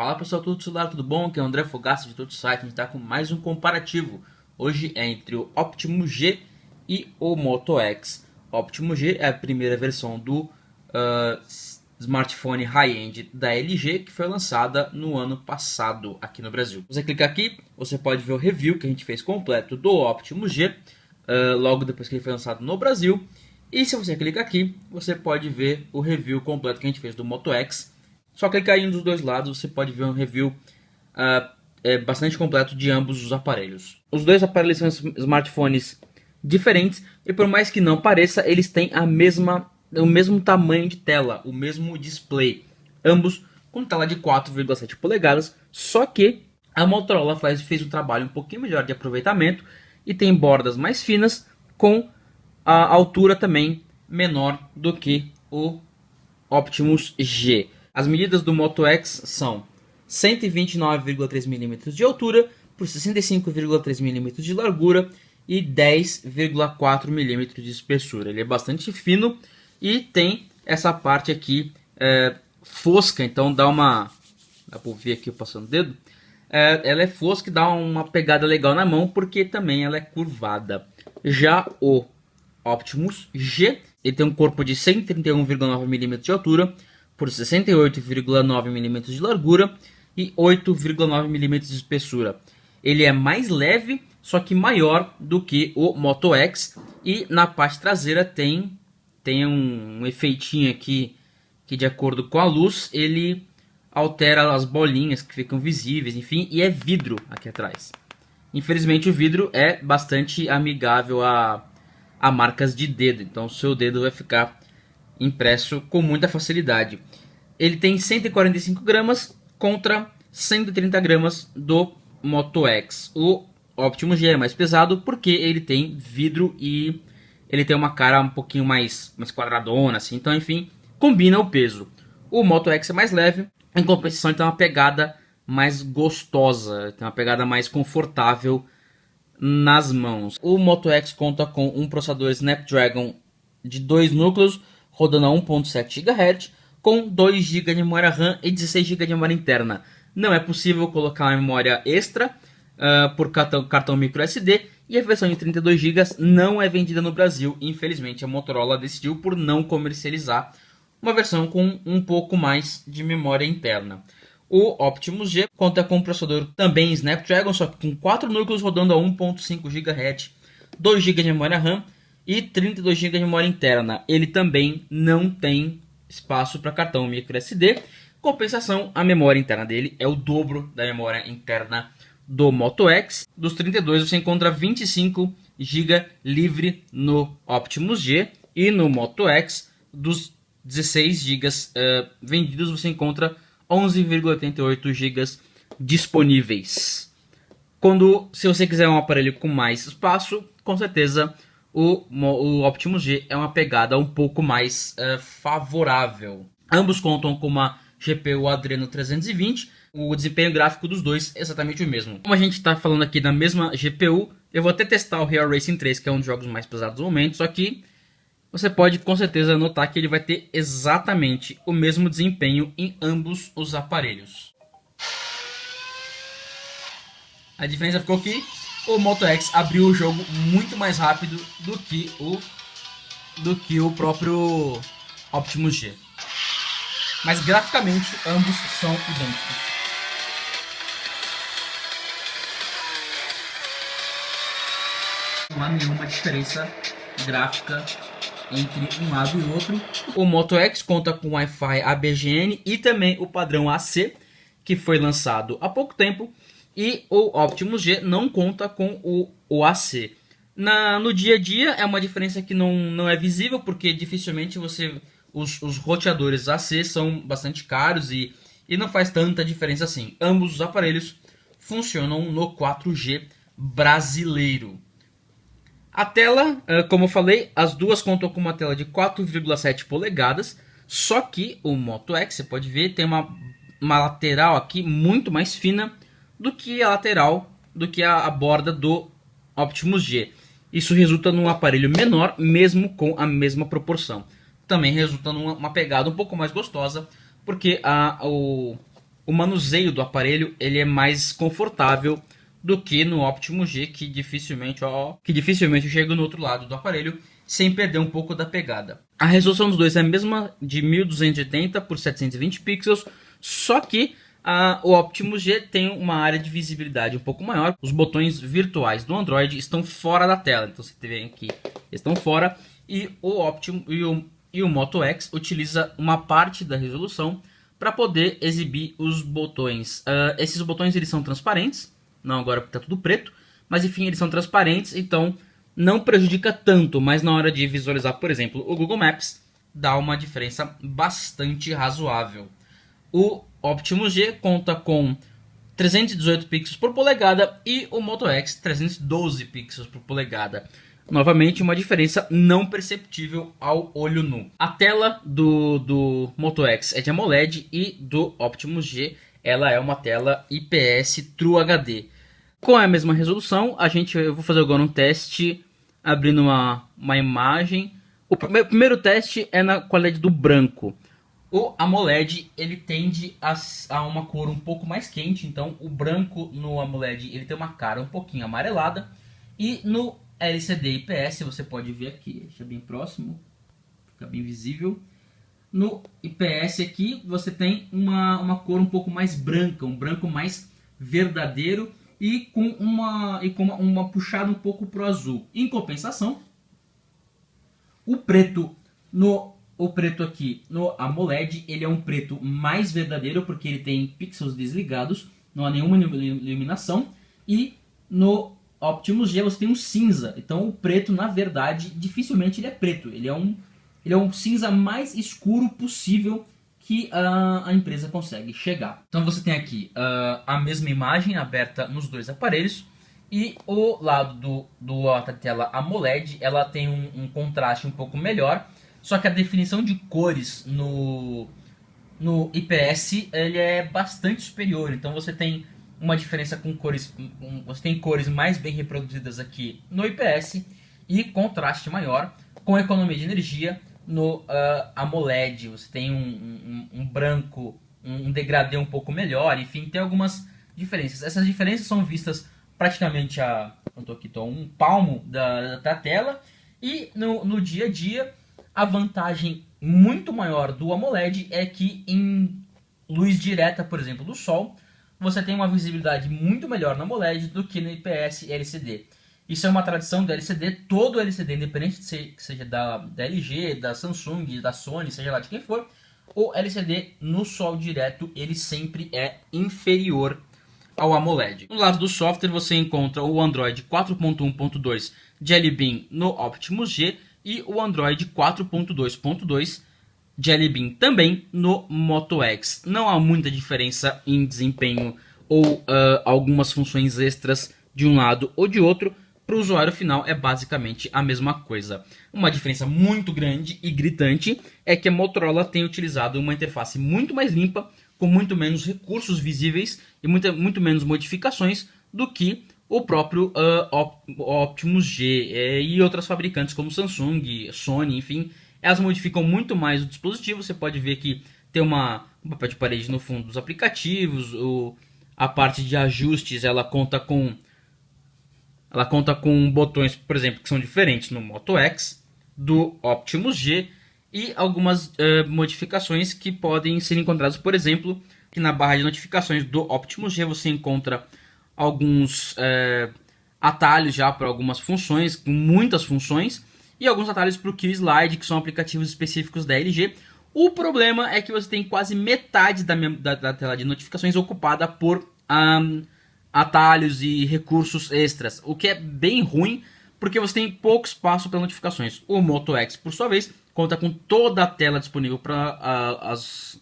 Fala pessoal, tudo celular, tudo bom? Aqui é o André Fogaça de todo site. A gente está com mais um comparativo. Hoje é entre o Optimus G e o Moto X. O Optimus G é a primeira versão do smartphone high-end da LG, que foi lançada no ano passado aqui no Brasil. Você clicar aqui, você pode ver o review que a gente fez completo do Optimus G, logo depois que ele foi lançado no Brasil. E se você clicar aqui, você pode ver o review completo que a gente fez do Moto X. Só clicar aí dos dois lados, você pode ver um review bastante completo de ambos os aparelhos. Os dois aparelhos são smartphones diferentes e, por mais que não pareça, eles têm o mesmo tamanho de tela, o mesmo display. Ambos com tela de 4,7 polegadas, só que a Motorola fez um trabalho um pouquinho melhor de aproveitamento e tem bordas mais finas com a altura também menor do que o Optimus G. As medidas do Moto X são 129,3 mm de altura por 65,3 mm de largura e 10,4 mm de espessura. Ele é bastante fino e tem essa parte aqui fosca, então dá pra ver aqui eu passando o dedo. Ela é fosca e dá uma pegada legal na mão porque também ela é curvada. Já o Optimus G, ele tem um corpo de 131,9 mm de altura por 68,9 mm de largura e 8,9 mm de espessura. Ele é mais leve, só que maior do que o Moto X, e na parte traseira tem um efeitinho aqui que, de acordo com a luz, ele altera as bolinhas que ficam visíveis, enfim, e é vidro aqui atrás. Infelizmente o vidro é bastante amigável a marcas de dedo, então o seu dedo vai ficar impresso com muita facilidade. Ele tem 145 gramas contra 130 gramas do Moto X. O Optimus G é mais pesado porque ele tem vidro e ele tem uma cara um pouquinho mais quadradona, assim. Então, enfim, combina o peso. O Moto X é mais leve, em compensação ele tem uma pegada mais gostosa, tem uma pegada mais confortável nas mãos. O Moto X conta com um processador Snapdragon de 2 núcleos, rodando a 1.7 GHz, com 2 GB de memória RAM e 16 GB de memória interna. Não é possível colocar uma memória extra por cartão micro SD, e a versão de 32 GB não é vendida no Brasil. Infelizmente, a Motorola decidiu por não comercializar uma versão com um pouco mais de memória interna. O Optimus G conta com um processador também Snapdragon, só que com 4 núcleos rodando a 1.5 GHz, 2 GB de memória RAM e 32 GB de memória interna. Ele também não tem espaço para cartão micro SD. Compensação, a memória interna dele é o dobro da memória interna do Moto X. Dos 32 você encontra 25 GB livre no Optimus G, e no Moto X, dos 16 GB vendidos, você encontra 11,88 GB disponíveis. Se você quiser um aparelho com mais espaço, com certeza o Optimus G é uma pegada um pouco mais favorável. Ambos contam com uma GPU Adreno 320. O desempenho gráfico dos dois é exatamente o mesmo. Como a gente está falando aqui da mesma GPU, eu vou até testar o Real Racing 3, que é um dos jogos mais pesados do momento, só que você pode com certeza notar que ele vai ter exatamente o mesmo desempenho em ambos os aparelhos. A diferença ficou que o Moto X abriu o jogo muito mais rápido do que o próprio Optimus G. Mas graficamente ambos são idênticos. Não há nenhuma diferença gráfica entre um lado e outro. O Moto X conta com Wi-Fi ABGN e também o padrão AC, que foi lançado há pouco tempo. E o Optimus G não conta com o AC. No dia a dia é uma diferença que não é visível, porque dificilmente os roteadores AC são bastante caros e não faz tanta diferença assim. Ambos os aparelhos funcionam no 4G brasileiro. A tela, como eu falei, as duas contam com uma tela de 4,7 polegadas, só que o Moto X, você pode ver, tem uma lateral aqui muito mais fina do que a borda do Optimus G. Isso resulta num aparelho menor, mesmo com a mesma proporção. Também resulta numa pegada um pouco mais gostosa, porque o manuseio do aparelho ele é mais confortável do que no Optimus G, que dificilmente eu chego no outro lado do aparelho sem perder um pouco da pegada. A resolução dos dois é a mesma, de 1280 por 720 pixels, só que o Optimus G tem uma área de visibilidade um pouco maior. Os botões virtuais do Android estão fora da tela, então você vê aqui, estão fora, e o Optimus e o Moto X utiliza uma parte da resolução para poder exibir os botões. Esses botões eles são transparentes, não agora porque está tudo preto, mas enfim, eles são transparentes, então não prejudica tanto, mas na hora de visualizar, por exemplo, o Google Maps, dá uma diferença bastante razoável. O Optimus G conta com 318 pixels por polegada e o Moto X 312 pixels por polegada. Novamente, uma diferença não perceptível ao olho nu. A tela do Moto X é de AMOLED e do Optimus G ela é uma tela IPS True HD. Com a mesma resolução, eu vou fazer agora um teste abrindo uma imagem. O primeiro teste é na qualidade do branco. O AMOLED ele tende a uma cor um pouco mais quente, então o branco no AMOLED ele tem uma cara um pouquinho amarelada, e no LCD IPS você pode ver aqui, deixa bem próximo, fica bem visível. No IPS aqui você tem uma cor um pouco mais branca, um branco mais verdadeiro e com uma puxada um pouco pro azul. Em compensação, o preto aqui no AMOLED ele é um preto mais verdadeiro porque ele tem pixels desligados, não há nenhuma iluminação, e no Optimus G você tem um cinza. Então o preto, na verdade, dificilmente ele é preto, ele é um cinza mais escuro possível que a empresa consegue chegar. Então você tem aqui a mesma imagem aberta nos dois aparelhos, e o lado da tela AMOLED ela tem um contraste um pouco melhor, só que a definição de cores no IPS ele é bastante superior. Então você tem uma diferença com cores, você tem cores mais bem reproduzidas aqui no IPS e contraste maior, com economia de energia no AMOLED. Você tem um branco, um degradê um pouco melhor, enfim, tem algumas diferenças. Essas diferenças são vistas praticamente um palmo da tela, e no dia a dia a vantagem muito maior do AMOLED é que em luz direta, por exemplo, do sol, você tem uma visibilidade muito melhor no AMOLED do que no IPS e LCD. Isso é uma tradição do LCD, todo LCD, independente que seja da LG, da Samsung, da Sony, seja lá de quem for, o LCD no sol direto ele sempre é inferior ao AMOLED. No lado do software você encontra o Android 4.1.2 Jelly Bean no Optimus G e o Android 4.2.2 Jelly Bean também no Moto X. Não há muita diferença em desempenho ou algumas funções extras de um lado ou de outro. Para o usuário final é basicamente a mesma coisa. Uma diferença muito grande e gritante é que a Motorola tem utilizado uma interface muito mais limpa, com muito menos recursos visíveis e muito menos modificações do que o próprio Optimus G e outras fabricantes como Samsung, Sony, enfim. Elas modificam muito mais o dispositivo. Você pode ver que tem um papel de parede no fundo dos aplicativos, a parte de ajustes ela conta com botões, por exemplo, que são diferentes no Moto X, do Optimus G, e algumas modificações que podem ser encontradas, por exemplo, que na barra de notificações do Optimus G você encontra alguns atalhos já para algumas funções, muitas funções, e alguns atalhos para o QSlide, que são aplicativos específicos da LG. O problema é que você tem quase metade da tela de notificações ocupada por atalhos e recursos extras, o que é bem ruim, porque você tem pouco espaço para notificações. O Moto X, por sua vez, conta com toda a tela disponível para as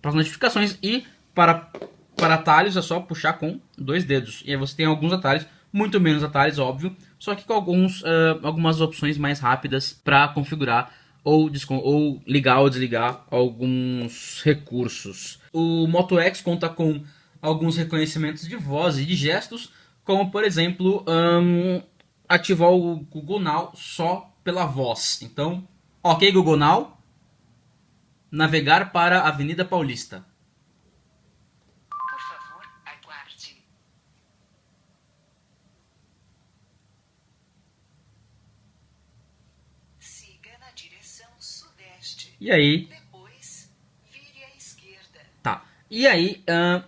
notificações, e para atalhos é só puxar com 2 dedos. E aí você tem alguns atalhos, muito menos atalhos, óbvio, só que com algumas opções mais rápidas para configurar ou ligar ou desligar alguns recursos. O Moto X conta com alguns reconhecimentos de voz e de gestos, como por exemplo ativar o Google Now só pela voz. Então, ok Google Now, navegar para a Avenida Paulista. E aí... Tá. E aí,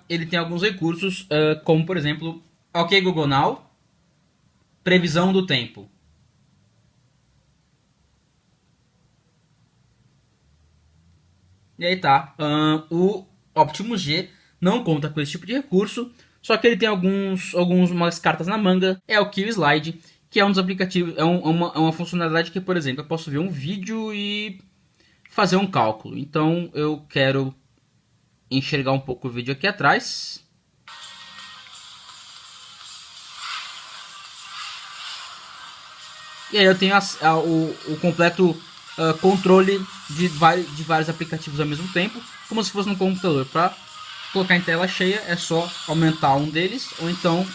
ele tem alguns recursos, como por exemplo, OK Google Now, previsão do tempo. E aí tá, o Optimus G não conta com esse tipo de recurso, só que ele tem algumas cartas na manga. É o Kill Slide, que é um dos aplicativos, é uma funcionalidade que, por exemplo, eu posso ver um vídeo e fazer um cálculo. Então eu quero enxergar um pouco o vídeo aqui atrás. E aí eu tenho o completo controle de vários aplicativos ao mesmo tempo, como se fosse no computador. Para colocar em tela cheia é só aumentar um deles, ou então,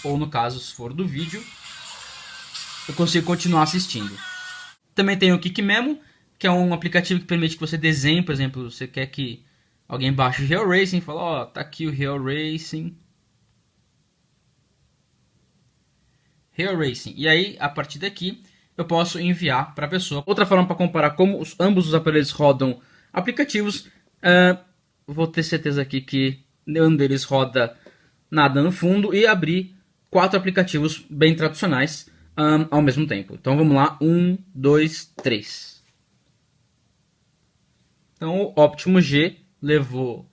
ou no caso, se for do vídeo, eu consigo continuar assistindo. Também tem o Kick Memo, que é um aplicativo que permite que você desenhe, por exemplo, você quer que alguém baixe o Real Racing, fala, ó, tá aqui o Real Racing. Real Racing. E aí, a partir daqui, eu posso enviar para a pessoa. Outra forma para comparar como ambos os aparelhos rodam aplicativos, vou ter certeza aqui que nenhum deles roda nada no fundo e abrir 4 aplicativos bem tradicionais ao mesmo tempo. Então vamos lá, 1, 2, 3. Então o Optimus G levou...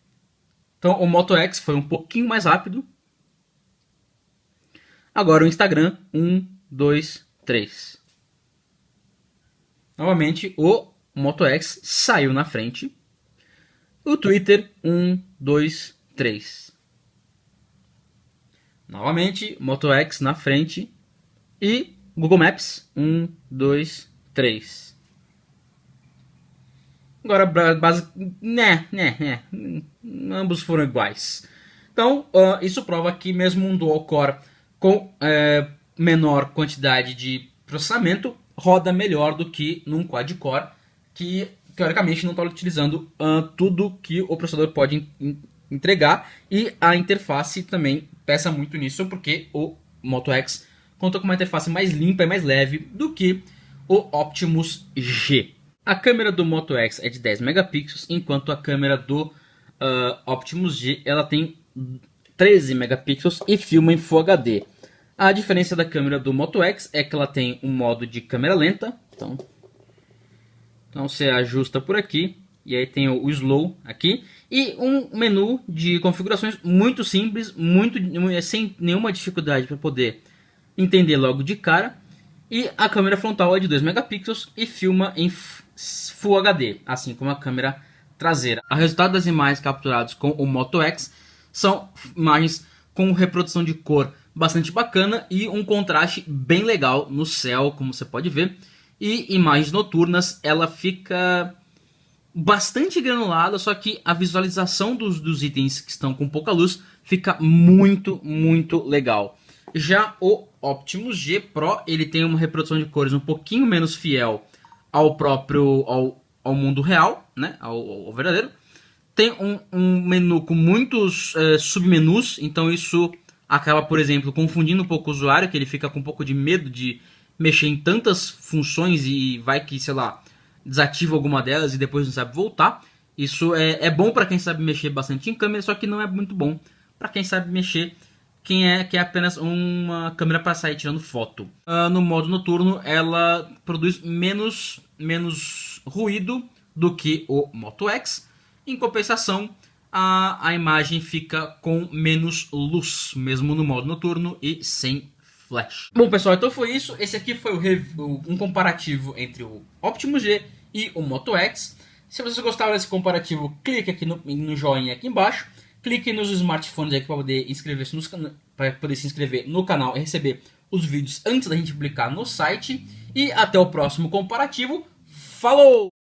Então o Moto X foi um pouquinho mais rápido. Agora o Instagram, 1, 2, 3. Novamente, o Moto X saiu na frente. O Twitter, 1, 2, 3. Novamente, Moto X na frente. E Google Maps, 1, 2, 3. Agora, ambos foram iguais. Então, isso prova que mesmo um dual core com menor quantidade de processamento roda melhor do que num quad-core, que teoricamente não está utilizando tudo que o processador pode entregar, e a interface também peça muito nisso, porque o Moto X conta com uma interface mais limpa e mais leve do que o Optimus G. A câmera do Moto X é de 10 megapixels, enquanto a câmera do Optimus G ela tem 13 megapixels e filma em Full HD. A diferença da câmera do Moto X é que ela tem um modo de câmera lenta. Então você ajusta por aqui. E aí tem o slow aqui. E um menu de configurações muito simples, sem nenhuma dificuldade para poder entender logo de cara. E a câmera frontal é de 2 megapixels e filma em Full HD, assim como a câmera traseira. O resultado das imagens capturadas com o Moto X são imagens com reprodução de cor bastante bacana e um contraste bem legal no céu, como você pode ver. E imagens noturnas, ela fica bastante granulada, só que a visualização dos itens que estão com pouca luz fica muito, muito legal. Já o Optimus G Pro, ele tem uma reprodução de cores um pouquinho menos fiel ao próprio ao mundo real, né, ao verdadeiro. Tem um menu com muitos submenus, então isso acaba, por exemplo, confundindo um pouco o usuário, que ele fica com um pouco de medo de mexer em tantas funções e vai que, sei lá, desativa alguma delas e depois não sabe voltar. Isso é bom para quem sabe mexer bastante em câmera, só que não é muito bom para quem sabe mexer, que é apenas uma câmera para sair tirando foto. No modo noturno, ela produz menos ruído do que o Moto X. Em compensação, a imagem fica com menos luz, mesmo no modo noturno e sem flash. Bom, pessoal, então foi isso. Esse aqui foi um comparativo entre o Optimus G e o Moto X. Se vocês gostaram desse comparativo, clique aqui no joinha aqui embaixo. Clique nos smartphones para poder se inscrever no canal e receber os vídeos antes da gente publicar no site. E até o próximo comparativo. Falou!